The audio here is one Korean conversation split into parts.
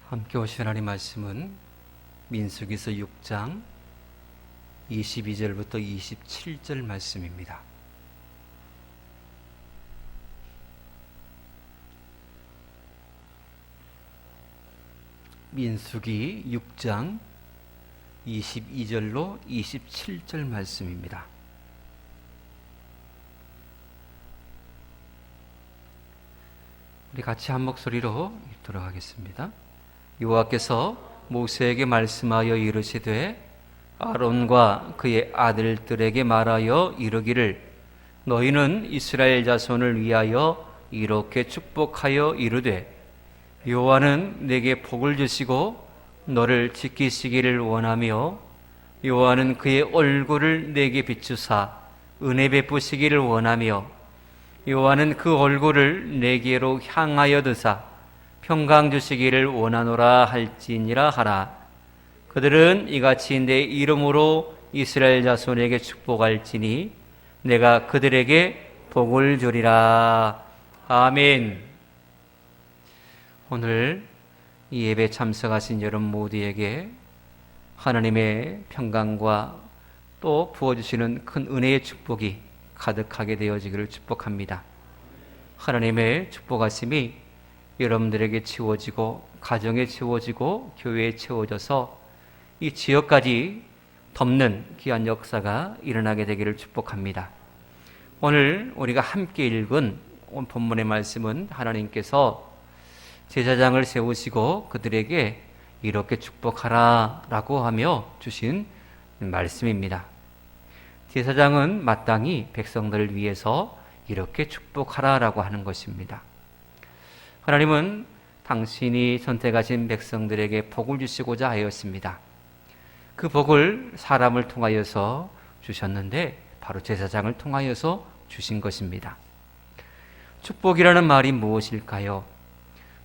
함께 오신 하나님 말씀은 민수기서 6장 22절부터 27절 말씀입니다. 민수기 6장 22절로 27절 말씀입니다. 우리 같이 한 목소리로 들어가겠습니다. 여호와께서 모세에게 말씀하여 이르시되 아론과 그의 아들들에게 말하여 이르기를 너희는 이스라엘 자손을 위하여 이렇게 축복하여 이르되 여호와는 내게 복을 주시고 너를 지키시기를 원하며 여호와는 그의 얼굴을 내게 비추사 은혜 베푸시기를 원하며 여호와는 그 얼굴을 내게로 향하여 드사 평강 주시기를 원하노라 할지니라 하라. 그들은 이같이 내 이름으로 이스라엘 자손에게 축복할지니 내가 그들에게 복을 주리라. 아멘. 오늘 이 예배 참석하신 여러분 모두에게 하나님의 평강과 또 부어주시는 큰 은혜의 축복이 가득하게 되어지기를 축복합니다. 하나님의 축복하심이 여러분들에게 채워지고 가정에 채워지고 교회에 채워져서 이 지역까지 덮는 귀한 역사가 일어나게 되기를 축복합니다. 오늘 우리가 함께 읽은 오늘 본문의 말씀은 하나님께서 제사장을 세우시고 그들에게 이렇게 축복하라 라고 하며 주신 말씀입니다. 제사장은 마땅히 백성들을 위해서 이렇게 축복하라 라고 하는 것입니다. 하나님은 당신이 선택하신 백성들에게 복을 주시고자 하였습니다. 그 복을 사람을 통하여서 주셨는데 바로 제사장을 통하여서 주신 것입니다. 축복이라는 말이 무엇일까요?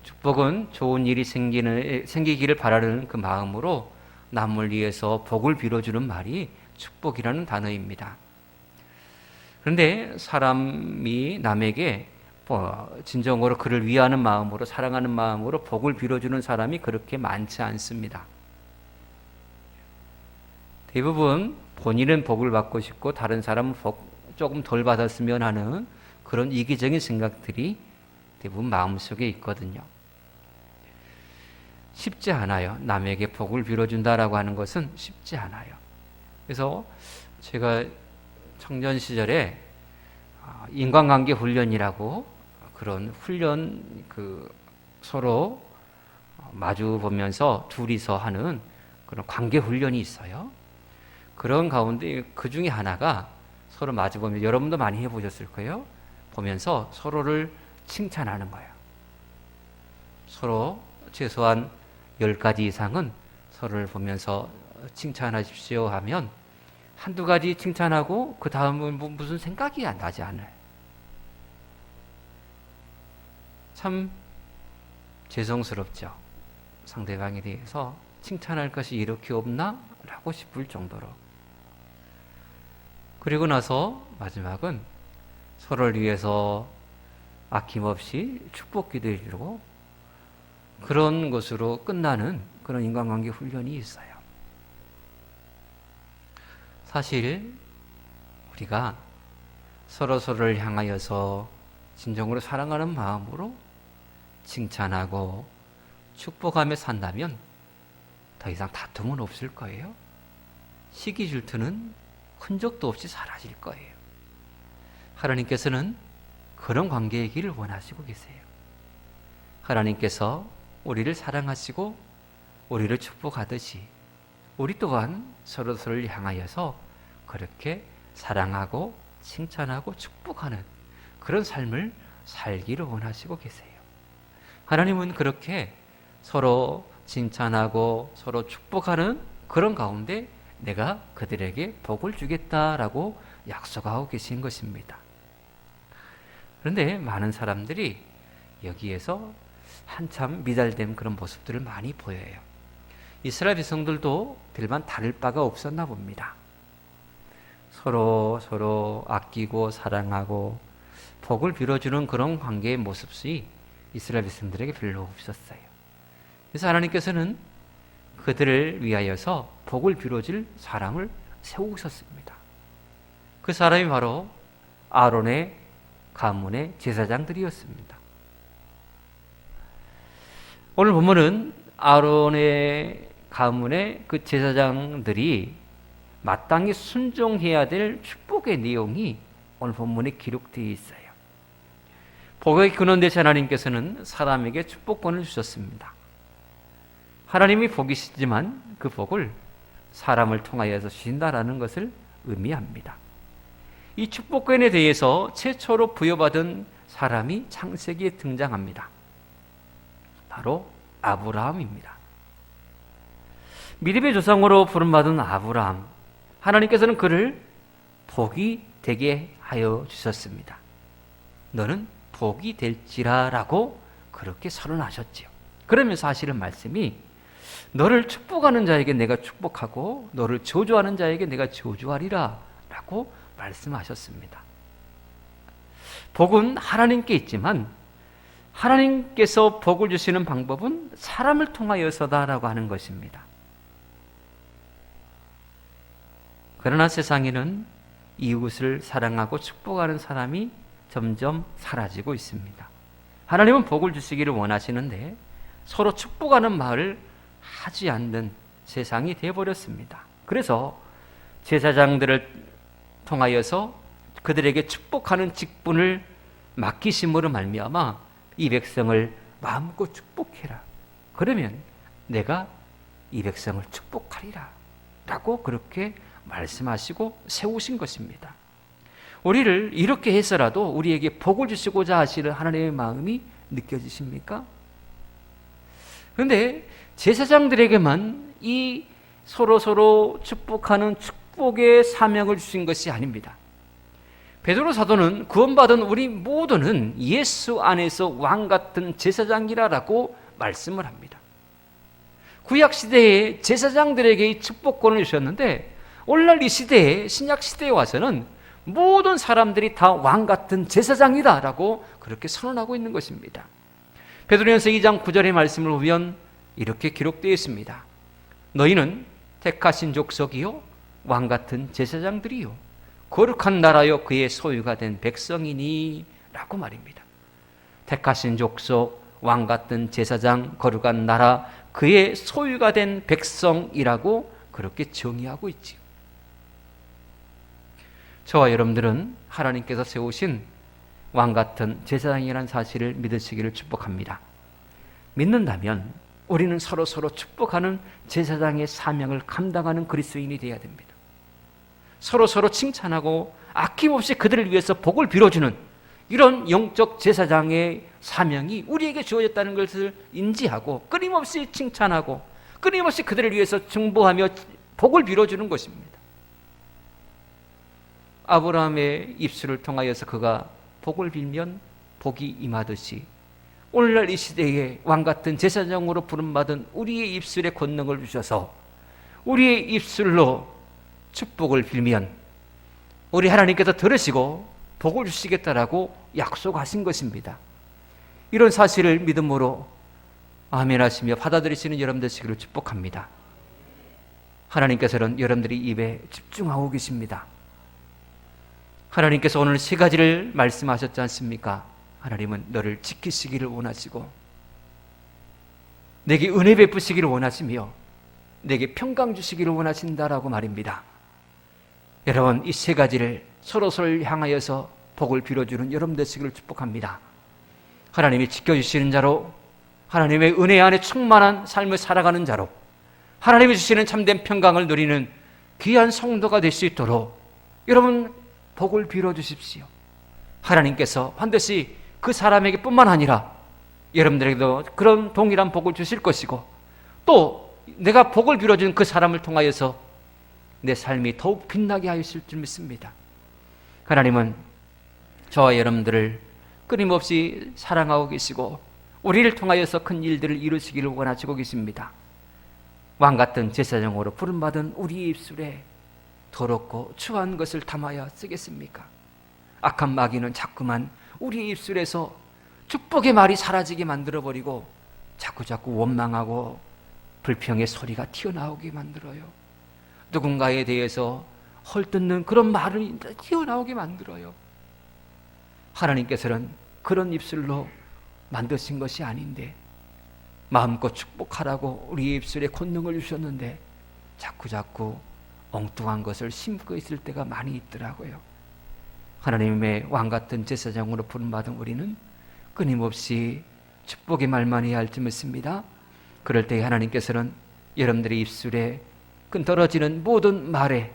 축복은 좋은 일이 생기기를 바라는 그 마음으로 남을 위해서 복을 빌어주는 말이 축복이라는 단어입니다. 그런데 사람이 남에게 진정으로 그를 위하는 마음으로 사랑하는 마음으로 복을 빌어주는 사람이 그렇게 많지 않습니다. 대부분 본인은 복을 받고 싶고 다른 사람은 복 조금 덜 받았으면 하는 그런 이기적인 생각들이 대부분 마음속에 있거든요. 쉽지 않아요. 남에게 복을 빌어준다라고 하는 것은 쉽지 않아요. 그래서 제가 청년 시절에 인간관계 훈련이라고 그런 훈련 서로 마주 보면서 둘이서 하는 그런 관계 훈련이 있어요. 그런 가운데 그 중에 하나가 서로 마주 보면 여러분도 많이 해보셨을 거예요. 보면서 서로를 칭찬하는 거예요. 서로 최소한 10가지 이상은 서로를 보면서 칭찬하십시오 하면 한두 가지 칭찬하고 그 다음은 무슨 생각이 나지 않아요. 참 죄송스럽죠. 상대방에 대해서 칭찬할 것이 이렇게 없나? 라고 싶을 정도로. 그리고 나서 마지막은 서로를 위해서 아낌없이 축복 기도해주고 그런 것으로 끝나는 그런 인간관계 훈련이 있어요. 사실 우리가 서로를 향하여서 진정으로 사랑하는 마음으로 칭찬하고 축복하며 산다면 더 이상 다툼은 없을 거예요. 시기 질투는 흔적도 없이 사라질 거예요. 하나님께서는 그런 관계이기를 원하시고 계세요. 하나님께서 우리를 사랑하시고 우리를 축복하듯이 우리 또한 서로를 향하여서 그렇게 사랑하고 칭찬하고 축복하는 그런 삶을 살기를 원하시고 계세요. 하나님은 그렇게 서로 칭찬하고 서로 축복하는 그런 가운데 내가 그들에게 복을 주겠다라고 약속하고 계신 것입니다. 그런데 많은 사람들이 여기에서 한참 미달된 그런 모습들을 많이 보여요. 이스라엘 백성들도 별반 다를 바가 없었나 봅니다. 서로 아끼고 사랑하고 복을 빌어주는 그런 관계의 모습이 이스라엘 백성들에게 별로 없었어요. 그래서 하나님께서는 그들을 위하여서 복을 빌어줄 사람을 세우셨습니다. 그 사람이 바로 아론의 가문의 제사장들이었습니다. 오늘 본문은 아론의 가문의 그 제사장들이 마땅히 순종해야 될 축복의 내용이 오늘 본문에 기록되어 있어요. 복의 근원 되신 하나님께서는 사람에게 축복권을 주셨습니다. 하나님이 복이시지만 그 복을 사람을 통하여서 주신다라는 것을 의미합니다. 이 축복권에 대해서 최초로 부여받은 사람이 창세기에 등장합니다. 바로 아브라함입니다. 믿음의 조상으로 부름받은 아브라함, 하나님께서는 그를 복이 되게 하여 주셨습니다. 너는 복이 될지라라고 그렇게 선언하셨지요. 그러면서 하시는 말씀이 너를 축복하는 자에게 내가 축복하고 너를 저주하는 자에게 내가 저주하리라 라고 말씀하셨습니다. 복은 하나님께 있지만 하나님께서 복을 주시는 방법은 사람을 통하여서다라고 하는 것입니다. 그러나 세상에는 이웃을 사랑하고 축복하는 사람이 점점 사라지고 있습니다. 하나님은 복을 주시기를 원하시는데 서로 축복하는 말을 하지 않는 세상이 되어버렸습니다. 그래서 제사장들을 통하여서 그들에게 축복하는 직분을 맡기심으로 말미암아 이 백성을 마음껏 축복해라. 그러면 내가 이 백성을 축복하리라 라고 그렇게 말씀하시고 세우신 것입니다. 우리를 이렇게 해서라도 우리에게 복을 주시고자 하시는 하나님의 마음이 느껴지십니까? 그런데 제사장들에게만 이 서로 축복하는 축복의 사명을 주신 것이 아닙니다. 베드로 사도는 구원받은 우리 모두는 예수 안에서 왕같은 제사장이라고 말씀을 합니다. 구약시대에 제사장들에게 이 축복권을 주셨는데 오늘날 이 시대에 신약시대에 와서는 모든 사람들이 다 왕같은 제사장이다라고 그렇게 선언하고 있는 것입니다. 베드로전서 2장 9절의 말씀을 보면 이렇게 기록되어 있습니다. 너희는 택하신 족속이요 왕같은 제사장들이요 거룩한 나라요 그의 소유가 된 백성이니 라고 말입니다. 택하신 족속, 왕같은 제사장, 거룩한 나라, 그의 소유가 된 백성이라고 그렇게 정의하고 있지요. 저와 여러분들은 하나님께서 세우신 왕같은 제사장이라는 사실을 믿으시기를 축복합니다. 믿는다면 우리는 서로 축복하는 제사장의 사명을 감당하는 그리스도인이 되어야 됩니다. 서로 칭찬하고 아낌없이 그들을 위해서 복을 빌어주는 이런 영적 제사장의 사명이 우리에게 주어졌다는 것을 인지하고 끊임없이 칭찬하고 끊임없이 그들을 위해서 중보하며 복을 빌어주는 것입니다. 아브라함의 입술을 통하여서 그가 복을 빌면 복이 임하듯이 오늘날 이 시대에 왕같은 제사장으로 부름받은 우리의 입술에 권능을 주셔서 우리의 입술로 축복을 빌면 우리 하나님께서 들으시고 복을 주시겠다라고 약속하신 것입니다. 이런 사실을 믿음으로 아멘 하시며 받아들이시는 여러분 되시기를 축복합니다. 하나님께서는 여러분들이 입에 집중하고 계십니다. 하나님께서 오늘 세 가지를 말씀하셨지 않습니까? 하나님은 너를 지키시기를 원하시고 내게 은혜 베푸시기를 원하시며 내게 평강 주시기를 원하신다라고 말입니다. 여러분 이 세 가지를 서로를 향하여서 복을 빌어주는 여러분 되시기를 축복합니다. 하나님이 지켜주시는 자로 하나님의 은혜 안에 충만한 삶을 살아가는 자로 하나님이 주시는 참된 평강을 누리는 귀한 성도가 될 수 있도록 여러분 복을 빌어주십시오. 하나님께서 반드시 그 사람에게 뿐만 아니라 여러분들에게도 그런 동일한 복을 주실 것이고 또 내가 복을 빌어준 그 사람을 통하여서 내 삶이 더욱 빛나게 하실 줄 믿습니다. 하나님은 저와 여러분들을 끊임없이 사랑하고 계시고 우리를 통하여서 큰 일들을 이루시기를 원하시고 계십니다. 왕같은 제사장으로 부름받은 우리의 입술에 더럽고 추한 것을 담아야 쓰겠습니까? 악한 마귀는 자꾸만 우리의 입술에서 축복의 말이 사라지게 만들어버리고 자꾸 원망하고 불평의 소리가 튀어나오게 만들어요. 누군가에 대해서 헐뜯는 그런 말을 튀어나오게 만들어요. 하나님께서는 그런 입술로 만드신 것이 아닌데 마음껏 축복하라고 우리 입술에 권능을 주셨는데 자꾸 엉뚱한 것을 심고 있을 때가 많이 있더라고요. 하나님의 왕같은 제사장으로 부름받은 우리는 끊임없이 축복의 말만 해야 할 줄 믿습니다. 그럴 때 하나님께서는 여러분들의 입술에 그 떨어지는 모든 말에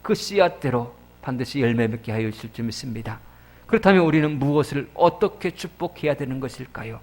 그 씨앗대로 반드시 열매 맺게 하여 주실 줄 믿습니다. 그렇다면 우리는 무엇을 어떻게 축복해야 되는 것일까요?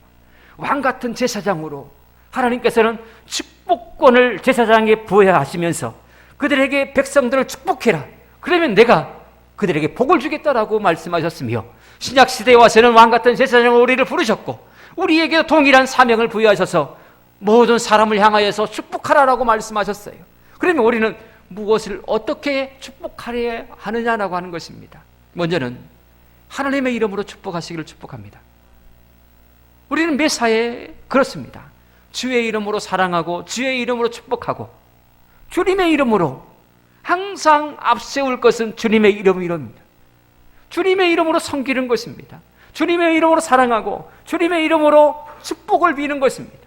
왕같은 제사장으로 하나님께서는 축복권을 제사장에게 부여하시면서 그들에게 백성들을 축복해라. 그러면 내가 그들에게 복을 주겠다라고 말씀하셨으며 신약시대에 와서는 왕같은 제사장으로 우리를 부르셨고 우리에게 동일한 사명을 부여하셔서 모든 사람을 향하여서 축복하라라고 말씀하셨어요. 그러면 우리는 무엇을 어떻게 축복하려 하느냐라고 하는 것입니다. 먼저는 하나님의 이름으로 축복하시기를 축복합니다. 우리는 매사에 그렇습니다. 주의 이름으로 사랑하고 주의 이름으로 축복하고 주님의 이름으로 항상 앞세울 것은 주님의 이름입니다. 주님의 이름으로 섬기는 것입니다. 주님의 이름으로 사랑하고 주님의 이름으로 축복을 비는 것입니다.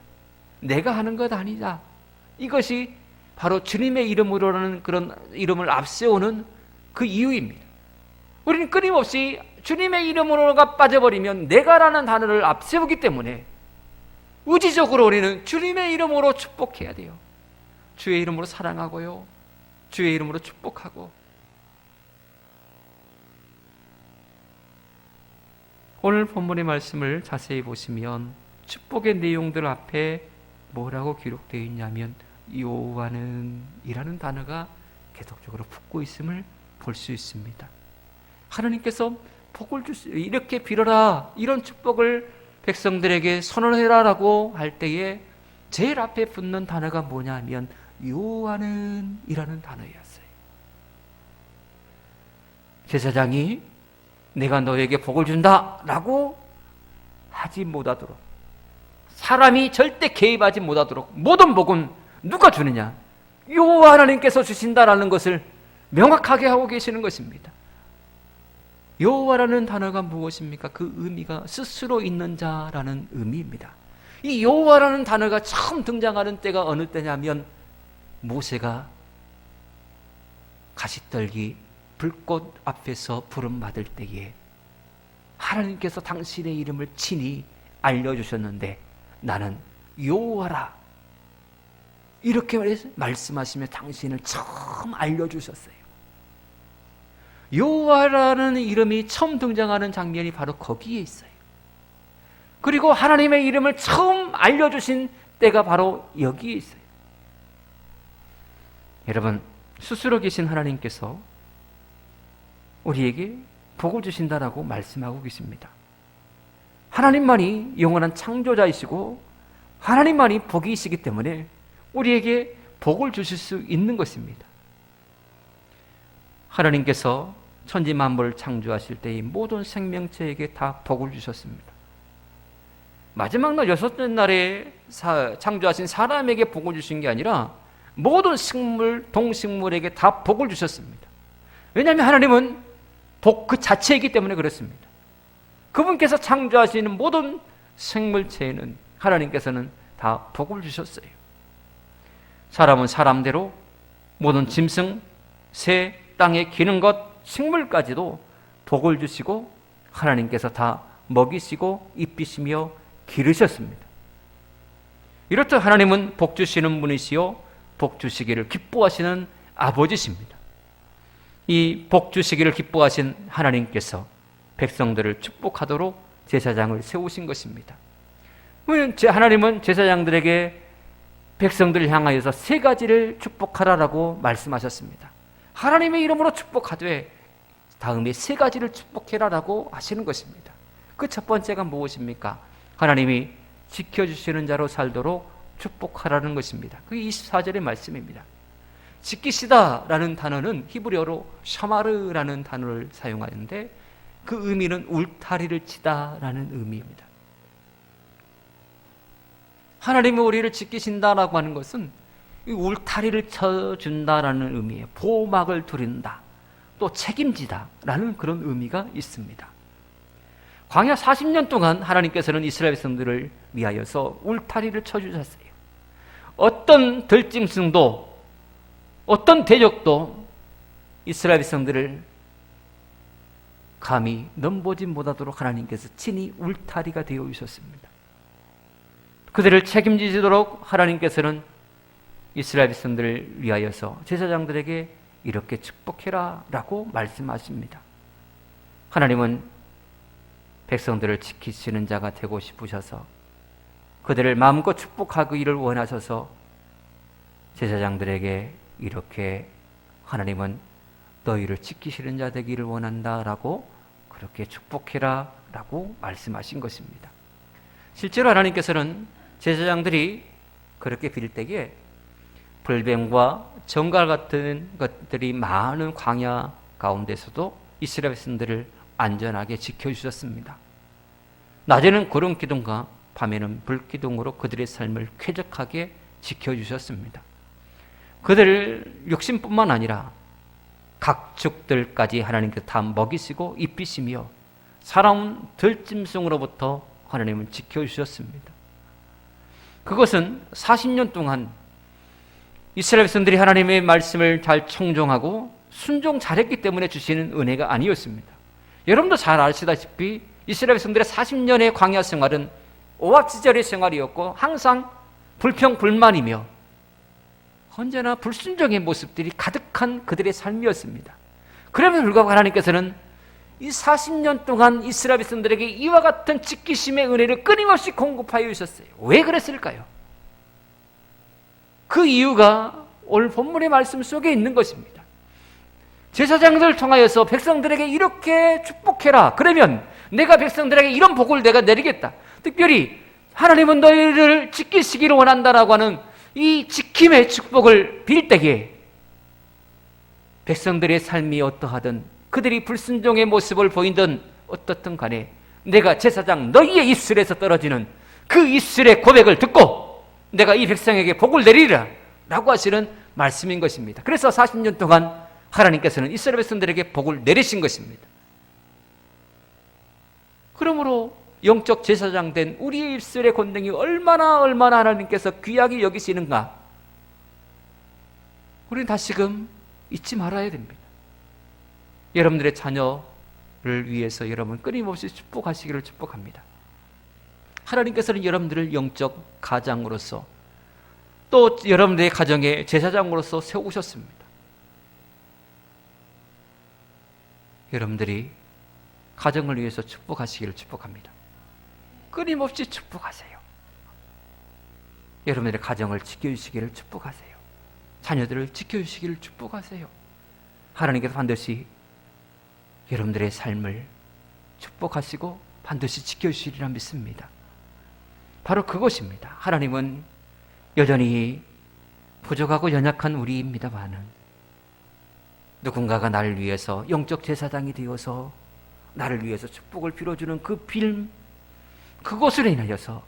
내가 하는 것 아니다. 이것이 바로 주님의 이름으로라는 그런 이름을 앞세우는 그 이유입니다. 우리는 끊임없이 주님의 이름으로가 빠져버리면 내가라는 단어를 앞세우기 때문에 의지적으로 우리는 주님의 이름으로 축복해야 돼요. 주의 이름으로 사랑하고요. 주의 이름으로 축복하고. 오늘 본문의 말씀을 자세히 보시면 축복의 내용들 앞에 뭐라고 기록되어 있냐면 여호와는 이라는 단어가 계속적으로 붙고 있음을 볼 수 있습니다. 하나님께서 복을 이렇게 빌어라, 이런 축복을 백성들에게 선언해라라고 할 때에 제일 앞에 붙는 단어가 뭐냐면 여호와는 이라는 단어였어요. 제사장이 내가 너에게 복을 준다라고 하지 못하도록, 사람이 절대 개입하지 못하도록 모든 복은 누가 주느냐? 여호와 하나님께서 주신다라는 것을 명확하게 하고 계시는 것입니다. 여호와라는 단어가 무엇입니까? 그 의미가 스스로 있는 자라는 의미입니다. 이 여호와라는 단어가 처음 등장하는 때가 어느 때냐면 모세가 가시떨기 불꽃 앞에서 부름받을 때에 하나님께서 당신의 이름을 친히 알려주셨는데 나는 여호와라 이렇게 말씀하시며 당신을 처음 알려주셨어요. 여호와라는 이름이 처음 등장하는 장면이 바로 거기에 있어요. 그리고 하나님의 이름을 처음 알려주신 때가 바로 여기에 있어요. 여러분, 스스로 계신 하나님께서 우리에게 복을 주신다라고 말씀하고 계십니다. 하나님만이 영원한 창조자이시고 하나님만이 복이시기 때문에 우리에게 복을 주실 수 있는 것입니다. 하나님께서 천지 만물을 창조하실 때의 모든 생명체에게 다 복을 주셨습니다. 마지막 날 여섯째 날에 창조하신 사람에게 복을 주신 게 아니라 모든 식물, 동식물에게 다 복을 주셨습니다. 왜냐하면 하나님은 복 그 자체이기 때문에 그렇습니다. 그분께서 창조하시는 모든 생물체에는 하나님께서는 다 복을 주셨어요. 사람은 사람대로 모든 짐승, 새, 땅에 기는 것, 식물까지도 복을 주시고 하나님께서 다 먹이시고 입히시며 기르셨습니다. 이렇듯 하나님은 복 주시는 분이시요 복 주시기를 기뻐하시는 아버지십니다. 이 복 주시기를 기뻐하신 하나님께서 백성들을 축복하도록 제사장을 세우신 것입니다. 하나님은 제사장들에게 백성들을 향하여서 세 가지를 축복하라라고 말씀하셨습니다. 하나님의 이름으로 축복하되 다음에 세 가지를 축복해라라고 하시는 것입니다. 그 첫 번째가 무엇입니까? 하나님이 지켜주시는 자로 살도록 축복하라는 것입니다. 그게 24절의 말씀입니다. 지키시다라는 단어는 히브리어로 샤마르라는 단어를 사용하는데 그 의미는 울타리를 치다라는 의미입니다. 하나님이 우리를 지키신다라고 하는 것은 이 울타리를 쳐준다라는 의미예요. 보호막을 두른다, 또 책임지다라는 그런 의미가 있습니다. 광야 40년 동안 하나님께서는 이스라엘 백성들을 위하여서 울타리를 쳐주셨어요. 어떤 들짐승도, 어떤 대적도 이스라엘 백성들을 감히 넘보지 못하도록 하나님께서 친히 울타리가 되어 주셨습니다. 그들을 책임지도록 하나님께서는 이스라엘 백성들을 위하여서 제사장들에게 이렇게 축복해라 라고 말씀하십니다. 하나님은 백성들을 지키시는 자가 되고 싶으셔서 그들을 마음껏 축복하기를 원하셔서 제사장들에게 이렇게 하나님은 너희를 지키시는 자 되기를 원한다라고 그렇게 축복해라 라고 말씀하신 것입니다. 실제로 하나님께서는 제사장들이 그렇게 빌 때에 불뱀과 정갈 같은 것들이 많은 광야 가운데서도 이스라엘 백성들을 안전하게 지켜주셨습니다. 낮에는 구름 기둥과 밤에는 불 기둥으로 그들의 삶을 쾌적하게 지켜주셨습니다. 그들 육신뿐만 아니라 각축들까지 하나님께서 다 먹이시고 입히시며 살아온 들짐승으로부터 하나님은 지켜주셨습니다. 그것은 40년 동안 이스라엘 백성들이 하나님의 말씀을 잘 청종하고 순종 잘했기 때문에 주시는 은혜가 아니었습니다. 여러분도 잘 아시다시피 이스라엘 백성들의 40년의 광야 생활은 오합지졸의 생활이었고 항상 불평불만이며 언제나 불순종의 모습들이 가득한 그들의 삶이었습니다. 그럼에도 불구하고 하나님께서는 이 40년 동안 이스라엘 백성들에게 이와 같은 지키심의 은혜를 끊임없이 공급하여 주셨어요. 왜 그랬을까요? 그 이유가 오늘 본문의 말씀 속에 있는 것입니다. 제사장들을 통하여서 백성들에게 이렇게 축복해라. 그러면 내가 백성들에게 이런 복을 내가 내리겠다. 특별히 하나님은 너희를 지키시기를 원한다라고 하는 이 지킴의 축복을 빌 때에 백성들의 삶이 어떠하든 그들이 불순종의 모습을 보이든 어떻든 간에 내가 제사장 너희의 입술에서 떨어지는 그 입술의 고백을 듣고 내가 이 백성에게 복을 내리리라 라고 하시는 말씀인 것입니다. 그래서 40년 동안 하나님께서는 이스라엘 백성들에게 복을 내리신 것입니다. 그러므로 영적 제사장 된 우리의 입술의 권능이 얼마나 하나님께서 귀하게 여기시는가 우리는 다시금 잊지 말아야 됩니다. 여러분들의 자녀를 위해서 여러분 끊임없이 축복하시기를 축복합니다. 하나님께서는 여러분들을 영적 가장으로서 또 여러분들의 가정의 제사장으로서 세우셨습니다. 여러분들이 가정을 위해서 축복하시기를 축복합니다. 끊임없이 축복하세요. 여러분들의 가정을 지켜주시기를 축복하세요. 자녀들을 지켜주시기를 축복하세요. 하나님께서 반드시 여러분들의 삶을 축복하시고 반드시 지켜주시리라 믿습니다. 바로 그것입니다. 하나님은 여전히 부족하고 연약한 우리입니다만은 누군가가 나를 위해서 영적 제사장이 되어서 나를 위해서 축복을 빌어주는 그 빌, 그것으로 인하여서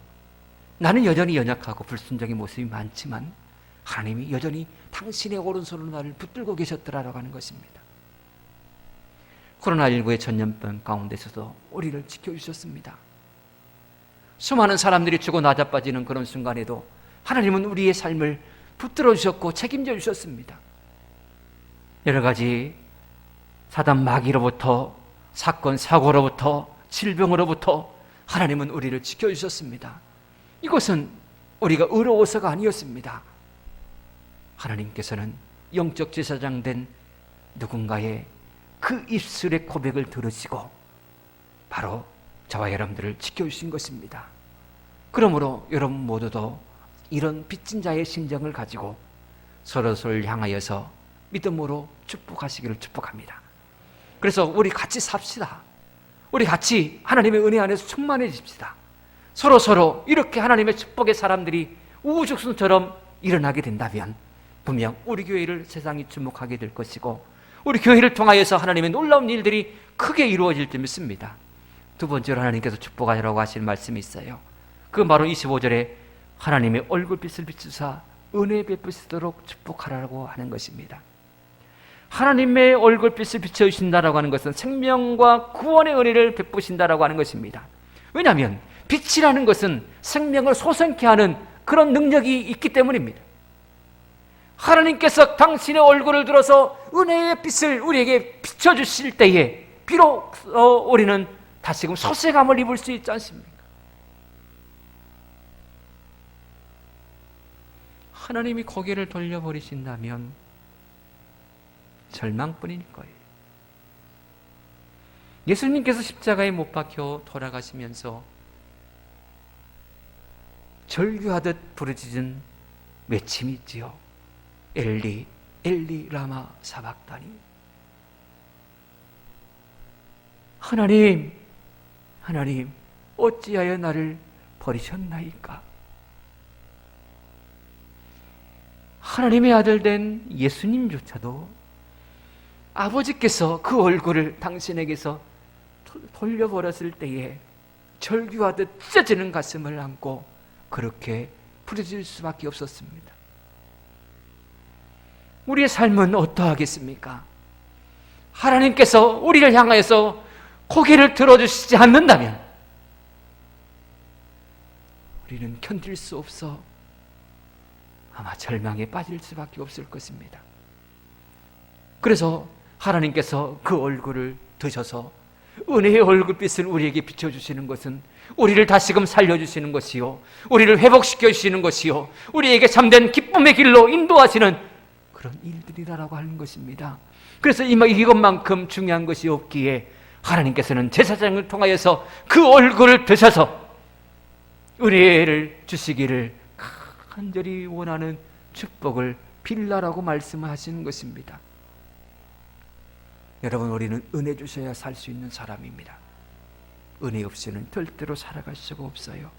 나는 여전히 연약하고 불순종의 모습이 많지만 하나님이 여전히 당신의 오른손으로 나를 붙들고 계셨더라라고 하는 것입니다. 코로나19의 전염병 가운데서도 우리를 지켜주셨습니다. 수많은 사람들이 죽어 나자빠지는 그런 순간에도 하나님은 우리의 삶을 붙들어 주셨고 책임져 주셨습니다. 여러 가지 사단 마귀로부터 사건 사고로부터 질병으로부터 하나님은 우리를 지켜주셨습니다. 이것은 우리가 의로워서가 아니었습니다. 하나님께서는 영적 제사장 된 누군가의 그 입술의 고백을 들으시고 바로 저와 여러분들을 지켜주신 것입니다. 그러므로 여러분 모두도 이런 빚진 자의 심정을 가지고 서로를 향하여서 믿음으로 축복하시기를 축복합니다. 그래서 우리 같이 삽시다. 우리 같이 하나님의 은혜 안에서 충만해집시다. 서로 이렇게 하나님의 축복의 사람들이 우후죽순처럼 일어나게 된다면 분명 우리 교회를 세상이 주목하게 될 것이고 우리 교회를 통하여서 하나님의 놀라운 일들이 크게 이루어질 줄 믿습니다. 두 번째로 하나님께서 축복하라고 하시는 말씀이 있어요. 그 바로 25절에 하나님의 얼굴빛을 비추사 은혜 베푸시도록 축복하라고 하는 것입니다. 하나님의 얼굴빛을 비춰주신다라고 하는 것은 생명과 구원의 은혜를 베푸신다라고 하는 것입니다. 왜냐하면 빛이라는 것은 생명을 솟게 하는 그런 능력이 있기 때문입니다. 하나님께서 당신의 얼굴을 들어서 은혜의 빛을 우리에게 비춰주실 때에 비록 우리는 다시금 소생함을 입을 수 있지 않습니까? 하나님이 고개를 돌려버리신다면 절망뿐일 거예요. 예수님께서 십자가에 못 박혀 돌아가시면서 절규하듯 부르짖은 외침이 있지요. 엘리 엘리 라마 사박다니. 하나님 하나님 어찌하여 나를 버리셨나이까. 하나님의 아들 된 예수님조차도 아버지께서 그 얼굴을 당신에게서 돌려버렸을 때에 절규하듯 찢어지는 가슴을 안고 그렇게 부르짖을 수밖에 없었습니다. 우리의 삶은 어떠하겠습니까? 하나님께서 우리를 향하여서 고개를 들어주시지 않는다면 우리는 견딜 수 없어 아마 절망에 빠질 수밖에 없을 것입니다. 그래서 하나님께서 그 얼굴을 드셔서 은혜의 얼굴빛을 우리에게 비춰주시는 것은 우리를 다시금 살려주시는 것이요, 우리를 회복시켜 주시는 것이요, 우리에게 참된 기쁨의 길로 인도하시는 그런 일들이라고 하는 것입니다. 그래서 이것만큼 중요한 것이 없기에 하나님께서는 제사장을 통하여서 그 얼굴을 드셔서 은혜를 주시기를 간절히 원하는 축복을 빌라라고 말씀하시는 것입니다. 여러분, 우리는 은혜 주셔야 살 수 있는 사람입니다. 은혜 없이는 절대로 살아갈 수가 없어요.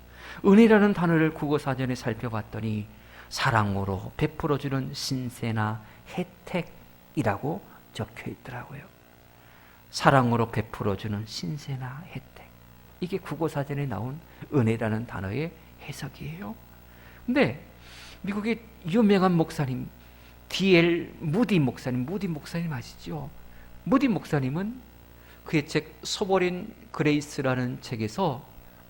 은혜라는 단어를 국어사전에 살펴봤더니 사랑으로 베풀어주는 신세나 혜택이라고 적혀 있더라고요. 사랑으로 베풀어주는 신세나 혜택, 이게 국어사전에 나온 은혜라는 단어의 해석이에요. 근데 미국의 유명한 목사님 D.L. 무디 목사님 아시죠? 무디 목사님은 그의 책 소버린 그레이스라는 책에서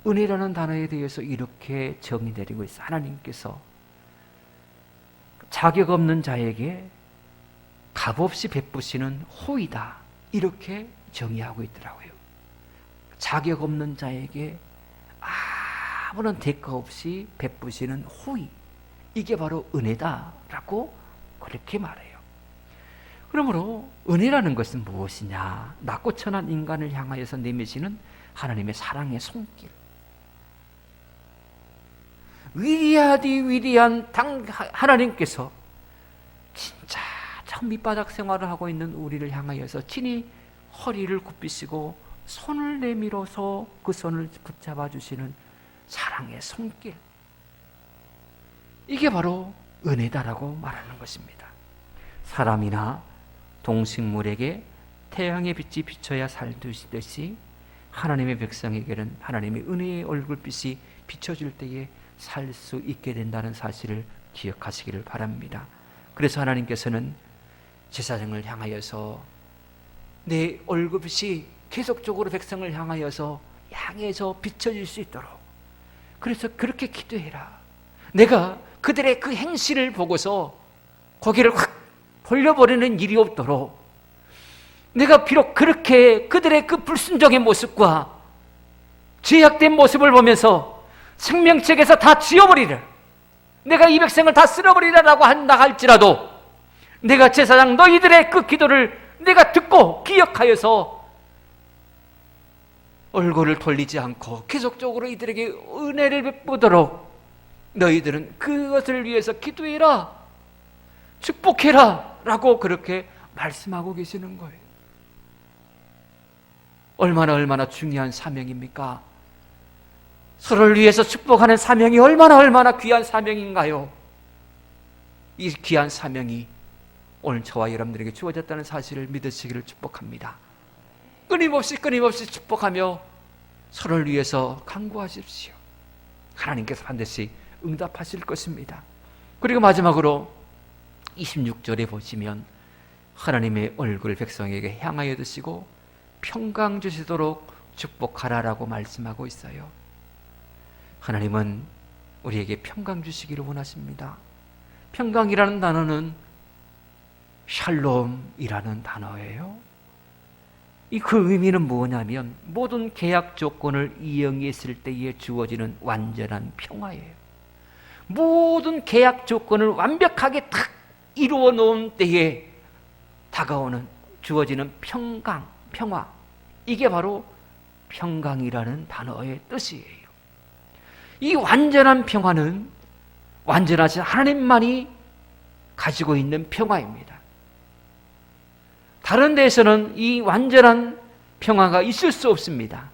은혜라는 단어에 대해서 이렇게 정의 내리고 있어요. 하나님께서 자격 없는 자에게 값없이 베푸시는 호의다, 이렇게 정의하고 있더라고요. 자격 없는 자에게 아무런 대가 없이 베푸시는 호의, 이게 바로 은혜다라고 그렇게 말해요. 그러므로 은혜라는 것은 무엇이냐? 낮고 천한 인간을 향하여서 내미시는 하나님의 사랑의 손길. 위대하디 위대한 하나님께서 진짜 참 밑바닥 생활을 하고 있는 우리를 향하여서 친히 허리를 굽히시고 손을 내밀어서 그 손을 붙잡아 주시는 사랑의 손길, 이게 바로 은혜다라고 말하는 것입니다. 사람이나 동식물에게 태양의 빛이 비쳐야 살듯이 하나님의 백성에게는 하나님의 은혜의 얼굴빛이 비춰질 때에 살 수 있게 된다는 사실을 기억하시기를 바랍니다. 그래서 하나님께서는 제사장을 향하여서 내 얼굴빛이 계속적으로 백성을 향해서 비춰질 수 있도록, 그래서 그렇게 기도해라. 내가 그들의 그 행실을 보고서 고개를 확 돌려버리는 일이 없도록, 내가 비록 그렇게 그들의 그 불순종의 모습과 죄악된 모습을 보면서 생명책에서 다 지워버리라, 내가 이 백성을 다 쓸어버리라라고 한다 할지라도 내가 제사장 너희들의 그 기도를 내가 듣고 기억하여서 얼굴을 돌리지 않고 계속적으로 이들에게 은혜를 베푸도록 너희들은 그것을 위해서 기도해라, 축복해라 라고 그렇게 말씀하고 계시는 거예요. 얼마나 중요한 사명입니까? 서로를 위해서 축복하는 사명이 얼마나 귀한 사명인가요? 이 귀한 사명이 오늘 저와 여러분들에게 주어졌다는 사실을 믿으시기를 축복합니다. 끊임없이 축복하며 서로를 위해서 간구하십시오. 하나님께서 반드시 응답하실 것입니다. 그리고 마지막으로 26절에 보시면 하나님의 얼굴 백성에게 향하여 드시고 평강 주시도록 축복하라라고 말씀하고 있어요. 하나님은 우리에게 평강 주시기를 원하십니다. 평강이라는 단어는 샬롬이라는 단어예요. 그 의미는 뭐냐면 모든 계약 조건을 이행했을 때에 주어지는 완전한 평화예요. 모든 계약 조건을 완벽하게 딱 이루어 놓은 때에 다가오는 주어지는 평강, 평화, 이게 바로 평강이라는 단어의 뜻이에요. 이 완전한 평화는 완전하신 하나님만이 가지고 있는 평화입니다. 다른 데에서는 이 완전한 평화가 있을 수 없습니다.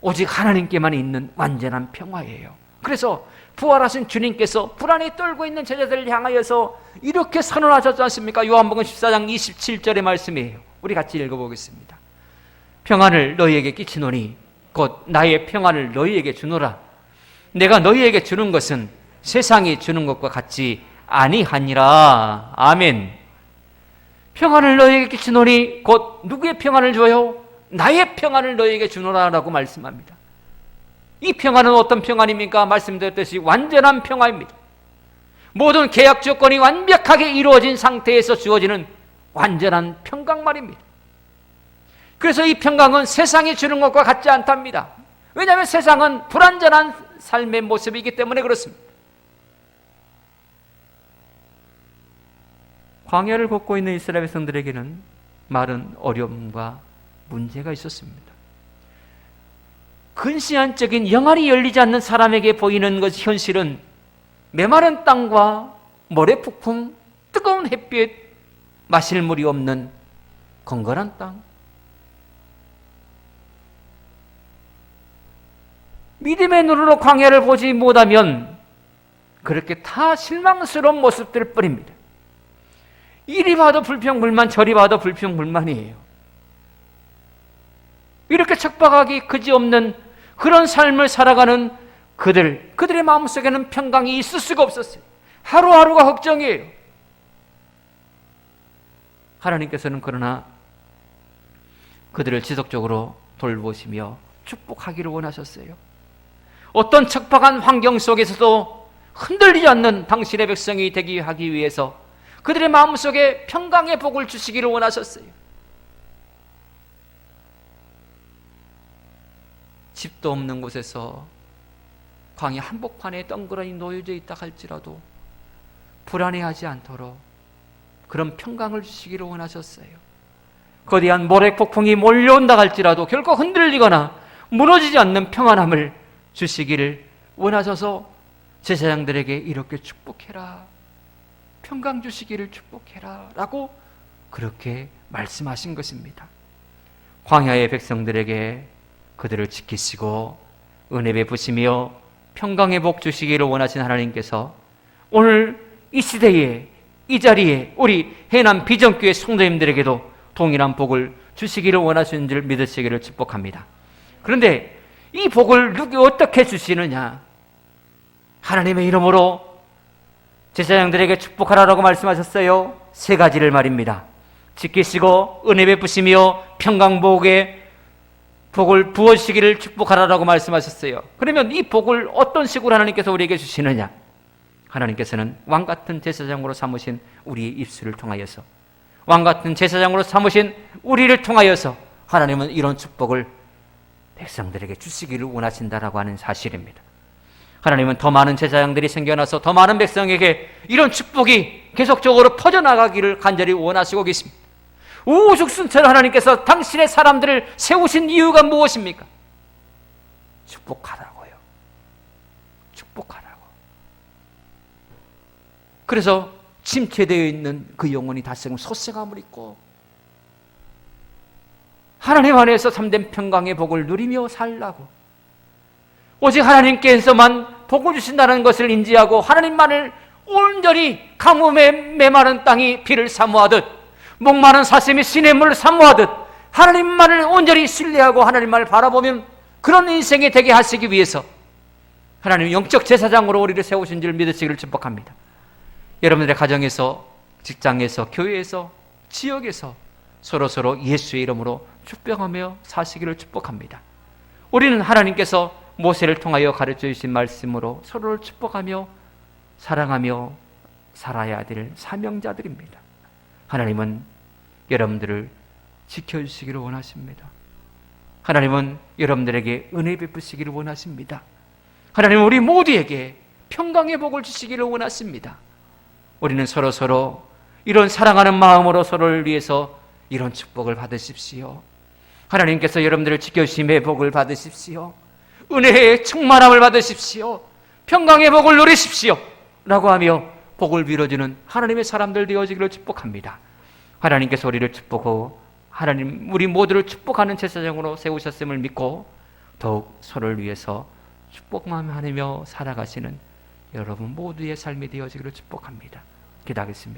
오직 하나님께만 있는 완전한 평화예요. 그래서 부활하신 주님께서 불안에 떨고 있는 제자들을 향하여서 이렇게 선언하셨지 않습니까? 요한복음 14장 27절의 말씀이에요. 우리 같이 읽어보겠습니다. 평안을 너희에게 끼치노니 곧 나의 평안을 너희에게 주노라. 내가 너희에게 주는 것은 세상이 주는 것과 같지 아니하니라. 아멘. 평안을 너희에게 끼치노니 곧 누구의 평안을 줘요? 나의 평안을 너희에게 주노라라고 말씀합니다. 이 평안은 어떤 평안입니까? 말씀드렸듯이 완전한 평화입니다. 모든 계약 조건이 완벽하게 이루어진 상태에서 주어지는 완전한 평강 말입니다. 그래서 이 평강은 세상이 주는 것과 같지 않답니다. 왜냐하면 세상은 불완전한 삶의 모습이기 때문에 그렇습니다. 광야를 걷고 있는 이스라엘 백성들에게는 많은 어려움과 문제가 있었습니다. 근시안적인 영안이 열리지 않는 사람에게 보이는 것 현실은 메마른 땅과 모래폭풍, 뜨거운 햇빛, 마실 물이 없는 건건한 땅. 믿음의 눈으로 광야를 보지 못하면 그렇게 다 실망스러운 모습들 뿐입니다. 이리 봐도 불평불만, 저리 봐도 불평불만이에요. 이렇게 척박하기 그지없는 그런 삶을 살아가는 그들의 마음속에는 평강이 있을 수가 없었어요. 하루하루가 걱정이에요. 하나님께서는 그러나 그들을 지속적으로 돌보시며 축복하기를 원하셨어요. 어떤 척박한 환경 속에서도 흔들리지 않는 당신의 백성이 되기 하기 위해서 그들의 마음속에 평강의 복을 주시기를 원하셨어요. 집도 없는 곳에서 광야 한복판에 덩그러니 놓여져 있다 할지라도 불안해하지 않도록 그런 평강을 주시기를 원하셨어요. 거대한 모래폭풍이 몰려온다 할지라도 결코 흔들리거나 무너지지 않는 평안함을 주시기를 원하셔서 제사장들에게 이렇게 축복해라, 평강 주시기를 축복해라 라고 그렇게 말씀하신 것입니다. 광야의 백성들에게 그들을 지키시고 은혜 베푸시며 평강의 복 주시기를 원하신 하나님께서 오늘 이 시대에 이 자리에 우리 해남 비전교회 성도님들에게도 동일한 복을 주시기를 원하시는 줄 믿으시기를 축복합니다. 그런데 이 복을 어떻게 주시느냐? 하나님의 이름으로 제사장들에게 축복하라고 말씀하셨어요. 세 가지를 말입니다. 지키시고 은혜 베푸시며 평강복의 복을 부어주시기를 축복하라고 말씀하셨어요. 그러면 이 복을 어떤 식으로 하나님께서 우리에게 주시느냐? 하나님께서는 왕같은 제사장으로 삼으신 우리의 입술을 통하여서, 왕같은 제사장으로 삼으신 우리를 통하여서 하나님은 이런 축복을 백성들에게 주시기를 원하신다라고 하는 사실입니다. 하나님은 더 많은 제사장들이 생겨나서 더 많은 백성에게 이런 축복이 계속적으로 퍼져나가기를 간절히 원하시고 계십니다. 우죽순처럼 하나님께서 당신의 사람들을 세우신 이유가 무엇입니까? 축복하라고요. 축복하라고. 그래서 침체되어 있는 그 영혼이 다시금 소생함을 입고 하나님 안에서 참된 평강의 복을 누리며 살라고, 오직 하나님께서만 복을 주신다는 것을 인지하고 하나님만을 온전히 가뭄에 메마른 땅이 비를 사모하듯 목마른 사슴이 시냇물을 사모하듯 하나님만을 온전히 신뢰하고 하나님만을 바라보면 그런 인생이 되게 하시기 위해서 하나님 영적 제사장으로 우리를 세우신 줄 믿으시기를 축복합니다. 여러분들의 가정에서, 직장에서, 교회에서, 지역에서 서로 예수의 이름으로 축복하며 사시기를 축복합니다. 우리는 하나님께서 모세를 통하여 가르쳐 주신 말씀으로 서로를 축복하며 사랑하며 살아야 될 사명자들입니다. 하나님은 여러분들을 지켜주시기를 원하십니다. 하나님은 여러분들에게 은혜 베푸시기를 원하십니다. 하나님은 우리 모두에게 평강의 복을 주시기를 원하십니다. 우리는 서로 이런 사랑하는 마음으로 서로를 위해서 이런 축복을 받으십시오. 하나님께서 여러분들을 지켜주심의 복을 받으십시오. 은혜의 충만함을 받으십시오. 평강의 복을 누리십시오 라고 하며 복을 빌어주는 하나님의 사람들 되어지기를 축복합니다. 하나님께서 우리를 축복하고 하나님 우리 모두를 축복하는 제사장으로 세우셨음을 믿고 더욱 서로를 위해서 축복만 하며 살아가시는 여러분 모두의 삶이 되어지기를 축복합니다. 기도하겠습니다.